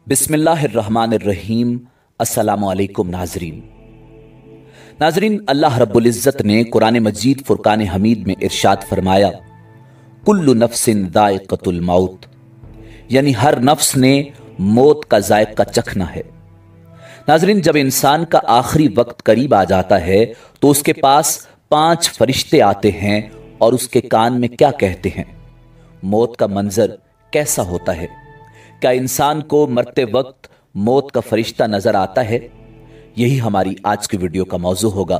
बिस्मिल्लाहिर्रहमानिर्रहीम। अस्सलामु अलैकुम नाजरीन, अल्लाह रब्बुल इज़्ज़त ने कुरान मजीद फुरकान हमीद में इरशाद फरमाया, कुल्लु नफ्सिन दाइक़तुल मौत, यानी हर नफ्स ने मौत का जायका चखना है। नाजरीन, जब इंसान का आखिरी वक्त करीब आ जाता है तो उसके पास 5 फरिश्ते आते हैं और उसके कान में क्या कहते हैं। मौत का मंजर कैसा होता है? क्या इंसान को मरते वक्त मौत का फरिश्ता नजर आता है? यही हमारी आज की वीडियो का मौजू होगा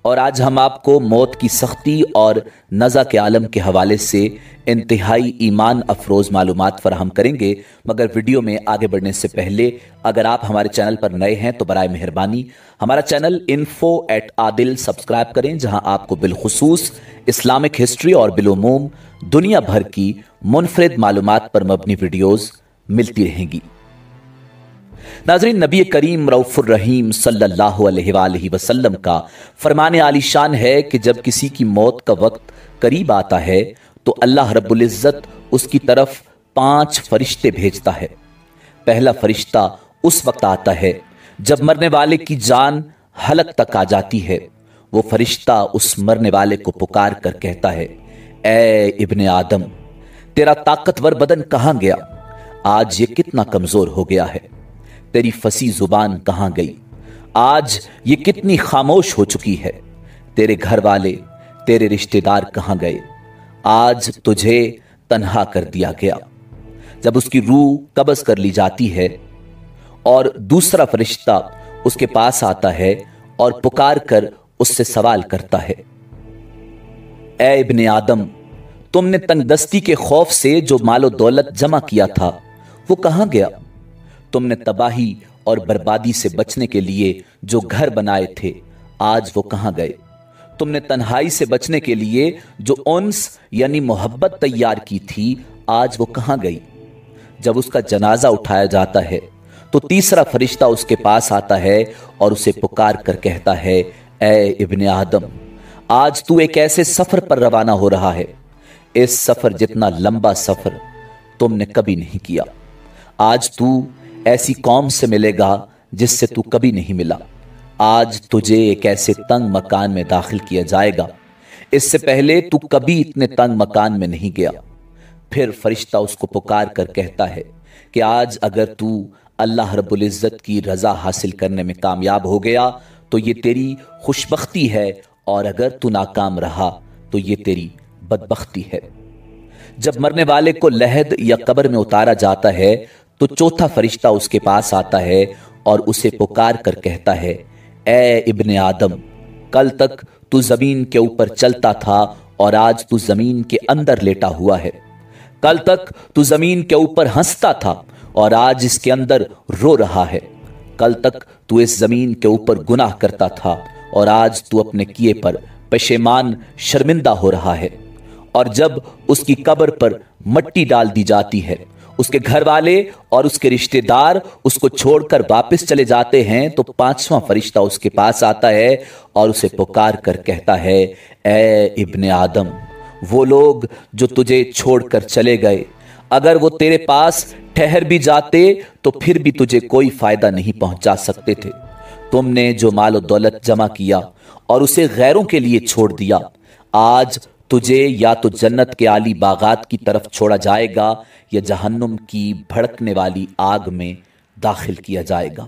और आज हम आपको मौत की सख्ती और नज़ा के आलम के हवाले से इंतहाई ईमान अफरोज मालूमात फराहम करेंगे। मगर वीडियो में आगे बढ़ने से पहले अगर आप हमारे चैनल पर नए हैं तो बराए मेहरबानी हमारा चैनल info@adil सब्सक्राइब करें, जहां आपको बिलखुसूस इस्लामिक हिस्ट्री और बिलुमूम दुनिया भर की मुनफरिद मालूमात पर मबनी वीडियोस मिलती रहेंगी। नाज़रीन, नबी करीम रऊफुर रहीम सल्लल्लाहु अलैहि वसल्लम का फरमाने आलीशान है कि जब किसी की मौत का वक्त करीब आता है तो अल्लाह रब्बुल इज़्ज़त उसकी तरफ 5 फरिश्ते भेजता है। पहला फरिश्ता उस वक्त आता है जब मरने वाले की जान हलक तक आ जाती है। वो फरिश्ता उस मरने वाले को पुकार कर कहता है, ए इब्ने आदम, तेरा ताकतवर बदन कहां गया? आज ये कितना कमजोर हो गया है। तेरी फसी जुबान कहां गई? आज ये कितनी खामोश हो चुकी है। तेरे घर वाले, तेरे रिश्तेदार कहां गए? आज तुझे तन्हा कर दिया गया। जब उसकी रूह कब्ज कर ली जाती है और दूसरा फरिश्ता उसके पास आता है और पुकार कर उससे सवाल करता है, ए इब्ने आदम, तुमने तंगदस्ती के खौफ से जो मालो दौलत जमा किया था वो कहां गया? तुमने तबाही और बर्बादी से बचने के लिए जो घर बनाए थे आज वो कहां गए? तुमने तन्हाई से बचने के लिए जो उन्स यानी मोहब्बत तैयार की थी आज वो कहां गई? जब उसका जनाजा उठाया जाता है तो तीसरा फरिश्ता उसके पास आता है और उसे पुकार कर कहता है, ए इब्ने आदम, आज तू एक ऐसे सफर पर रवाना हो रहा है, इस सफर जितना लंबा सफर तुमने कभी नहीं किया। आज तू ऐसी कौम से मिलेगा जिससे तू कभी नहीं मिला। आज तुझे एक ऐसे तंग मकान में दाखिल किया जाएगा, इससे पहले तू कभी इतने तंग मकान में नहीं गया। फिर फरिश्ता उसको पुकार कर कहता है कि आज अगर तू अल्लाह रब्बुल इज़्ज़त की रजा हासिल करने में कामयाब हो गया तो ये तेरी खुशबख्ती है, और अगर तू नाकाम रहा तो ये तेरी बदबख्ती है। जब मरने वाले को लहद या कब्र में उतारा जाता है तो चौथा फरिश्ता उसके पास आता है और उसे पुकार कर कहता है, ए इब्ने आदम, कल तक तू जमीन के ऊपर चलता था और आज तू जमीन के अंदर लेटा हुआ है। कल तक तू जमीन के ऊपर हंसता था और आज इसके अंदर रो रहा है। कल तक तू इस जमीन के ऊपर गुनाह करता था और आज तू अपने किए पर पशेमान शर्मिंदा हो रहा है। और जब उसकी कब्र पर मट्टी डाल दी जाती है, उसके घर वाले और उसके रिश्तेदार उसको छोड़कर वापस चले जाते हैं तो 5वां फरिश्ता उसके पास आता है और उसे पुकार कर कहता है, ए इब्ने आदम, वो लोग जो तुझे छोड़कर चले गए अगर वो तेरे पास ठहर भी जाते तो फिर भी तुझे कोई फायदा नहीं पहुंचा सकते थे। तुमने जो मालो दौलत जमा किया और उसे गैरों के लिए छोड़ दिया, आज तुझे या तो जन्नत के आली बागात की तरफ छोड़ा जाएगा या जहन्नुम की भड़कने वाली आग में दाखिल किया जाएगा।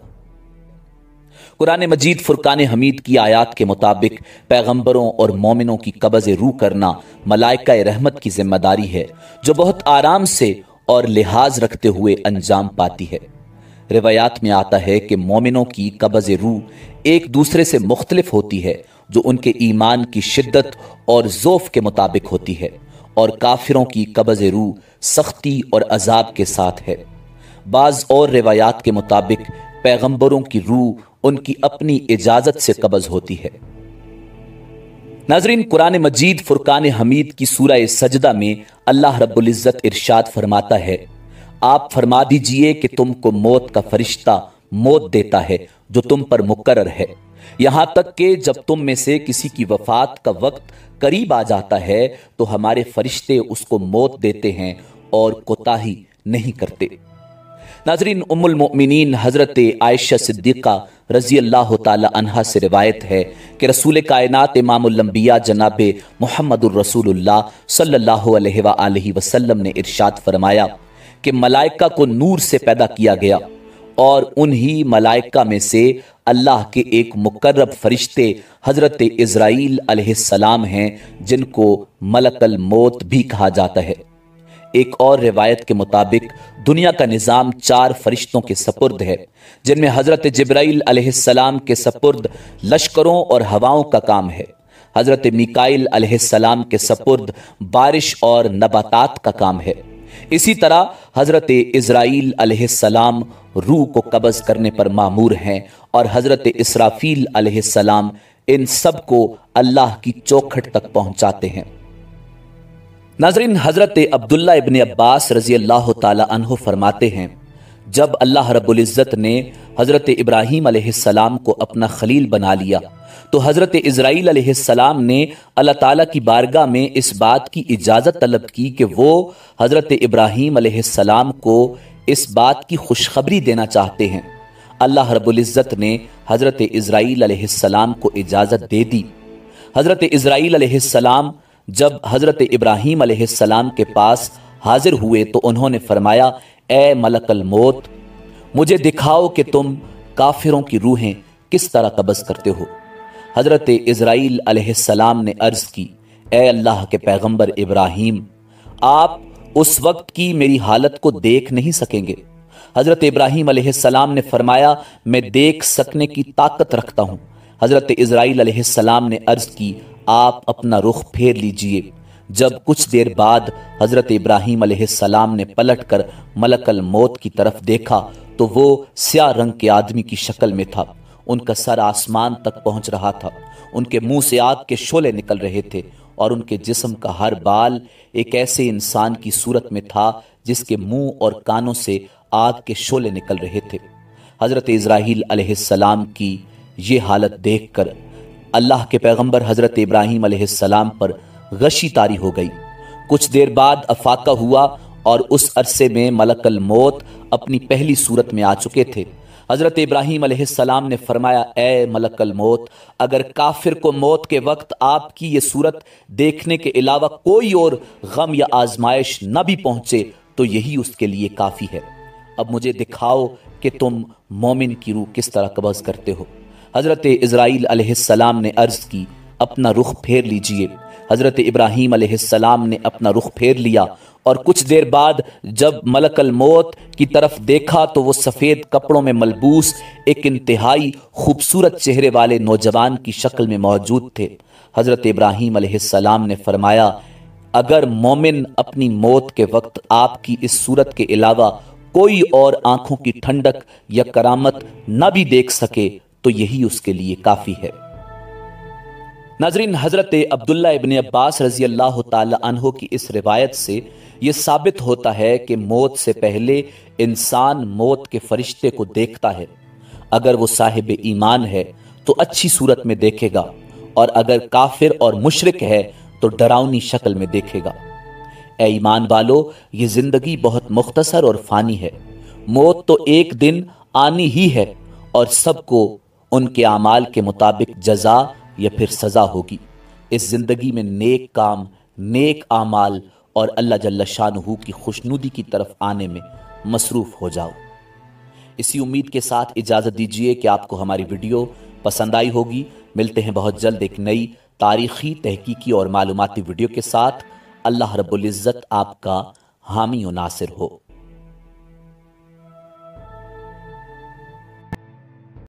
कुरान मजीद फुरकान हमीद की आयात के मुताबिक पैगंबरों और मोमिनों की कब्ज़ रूह करना मलाइका रहमत की जिम्मेदारी है, जो बहुत आराम से और लिहाज रखते हुए अंजाम पाती है। रिवायात में आता है कि मोमिनों की कब्ज़ रूह एक दूसरे से मुख्तलिफ होती है, जो उनके ईमान की शिद्दत और ज़ौफ़ के मुताबिक होती है, और काफिरों की कब्ज़ रूह सख्ती और अजाब के साथ है। बाज़ और रिवायात के मुताबिक पैगंबरों की रूह उनकी अपनी इजाज़त से कब्ज़ होती है। नाज़रीन, कुरान मजीद फुरकान हमीद की सूरह सजदा में अल्लाह रब्बुल इज़्ज़त इरशाद फरमाता है, आप फरमा दीजिए कि तुमको मौत का फरिश्ता मौत देता है जो तुम पर मुकर्रर है, यहां तक कि जब तुम में से किसी की वफात का वक्त करीब आ जाता है तो हमारे फरिश्ते उसको मौत देते हैं और कोताही नहीं करते। नाज़रीन, उम्मुल मोमिनीन हज़रत आयशा सिद्दीक़ा रज़ी अल्लाह ताला अन्हा से रिवायत है कि रसूल कायनात इमामुल अंबिया जनाब मुहम्मदुर रसूलुल्लाह सल्लल्लाहु अलैहि वसल्लम ने इरशाद फरमाया कि मलाइका को नूर से पैदा किया गया और उन्हीं मलाइका में से अल्लाह के एक मुकर्रब फरिश्ते हज़रत इज़राइल अलैहिस्सलाम हैं, जिनको मलकल मौत भी कहा जाता है। एक और रिवायत के मुताबिक दुनिया का निज़ाम 4 फरिश्तों के सपुर्द है, जिनमें हज़रत जिब्राइल अलैहिस्सलाम के सपुर्द लश्करों और हवाओं का काम है। हज़रत मीकाइल अलैहिस्सलाम के सपुर्द बारिश और नबातात का काम है। इसी तरह हज़रत इज़राइल अलैहिस्सलाम रूह को कब्ज़ करने पर मामूर हैं और हज़रत इसराफील अलैहिस्सलाम इन सब को अल्लाह की चौखट तक पहुँचाते हैं। नाज़रीन, हज़रत अब्दुल्ला इब्न अब्बास रज़ी अल्लाह ताला अन्हु फरमाते हैं, जब अल्लाह रब्बुल इज़्ज़त ने हज़रत इब्राहीम अलैहिस्सलाम को अपना खलील बना लिया तो हज़रत इज़राइल अलैहिस्सलाम ने अल्लाह ताला की बारगाह में इस बात की इजाज़त तलब की कि वो हज़रत इब्राहीम अलैहिस्सलाम को इस बात की खुशखबरी देना चाहते हैं। अल्लाह रब्बुल इज़्ज़त ने हज़रत इज़राइल अलैहिस्सलाम को इजाज़त दे दी। हज़रत इज़राइल अलैहिस्सलाम जब हज़रत इब्राहीम अलैहिस्सलाम के पास हाजिर हुए तो उन्होंने फरमाया, ए मलकल मौत, मुझे दिखाओ कि तुम काफिरों की रूहें किस तरह कब्ज़ करते हो। हज़रत इज़राइल अलैहिस्सलाम ने अर्ज़ की, ए अल्लाह के पैगंबर इब्राहीम, आप उस वक्त की मेरी हालत को देख नहीं सकेंगे। हज़रत इब्राहीम अलैहिस्सलाम ने फरमाया, मैं देख सकने की ताकत रखता हूँ। हज़रत इज़राइल अलैहिस्सलाम ने अर्ज़ की, आप अपना रुख फेर लीजिए। जब कुछ देर बाद हज़रत इब्राहीम अलैहिस्सलाम ने पलटकर मलकल मौत की तरफ देखा तो वो स्याह रंग के आदमी की शक्ल में था। उनका सर आसमान तक पहुंच रहा था, उनके मुंह से आग के शोले निकल रहे थे और उनके जिस्म का हर बाल एक ऐसे इंसान की सूरत में था जिसके मुंह और कानों से आग के शोले निकल रहे थे। हज़रत इज़राइल अलैहिस्सलाम की ये हालत देखकर अल्लाह के पैगंबर हज़रत इब्राहीम अलैहिस्सलाम पर गशी तारी हो गई। कुछ देर बाद अफाका हुआ और उस अरसे में मलकल मौत अपनी पहली सूरत में आ चुके थे। हज़रत इब्राहीम अलैहिस्सलाम ने फरमाया, ए मलकल मौत, अगर काफिर को मौत के वक्त आपकी ये सूरत देखने के अलावा कोई और गम या आजमाइश न भी पहुंचे तो यही उसके लिए काफ़ी है। अब मुझे दिखाओ कि तुम मोमिन की रूह किस तरह कब्ज़ करते हो। हज़रत इज़राइल अलैहिस्सलाम ने अर्ज़ की, अपना रुख फेर लीजिए। हज़रत इब्राहीम अलैहिस्सलाम ने अपना रुख फेर लिया और कुछ देर बाद जब मलकल मौत की तरफ देखा तो वो सफ़ेद कपड़ों में मलबूस एक इंतहाई खूबसूरत चेहरे वाले नौजवान की शक्ल में मौजूद थे। हज़रत इब्राहीम अलैहिस्सलाम ने फरमाया, अगर मोमिन अपनी मौत के वक्त आपकी इस सूरत के अलावा कोई और आंखों की ठंडक या करामत न भी देख सके तो यही उसके लिए काफ़ी है। नाज़रीन, हज़रत अब्दुल्ला इब्न अब्बास रज़ी अल्लाह ताला अन्हो की इस रिवायत से ये साबित होता है कि मौत से पहले इंसान मौत के फरिश्ते को देखता है। अगर वो साहिब ईमान है तो अच्छी सूरत में देखेगा और अगर काफिर और मुशरिक है तो डरावनी शक्ल में देखेगा। ए ईमान वालो, ये ज़िंदगी बहुत मुख्तसर और फ़ानी है। मौत तो एक दिन आनी ही है और सबको उनके आमाल के मुताबिक जज़ा या फिर सज़ा होगी। इस ज़िंदगी में नेक काम, नेक आमाल और अल्लाह जल्ल शानुहु की खुशनुदी की तरफ आने में मसरूफ़ हो जाओ। इसी उम्मीद के साथ इजाज़त दीजिए कि आपको हमारी वीडियो पसंद आई होगी। मिलते हैं बहुत जल्द एक नई तारीख़ी, तहकीकी और मालूमाती वीडियो के साथ। अल्लाह रब्बुल इज़्ज़त आपका हामी और नासिर हो।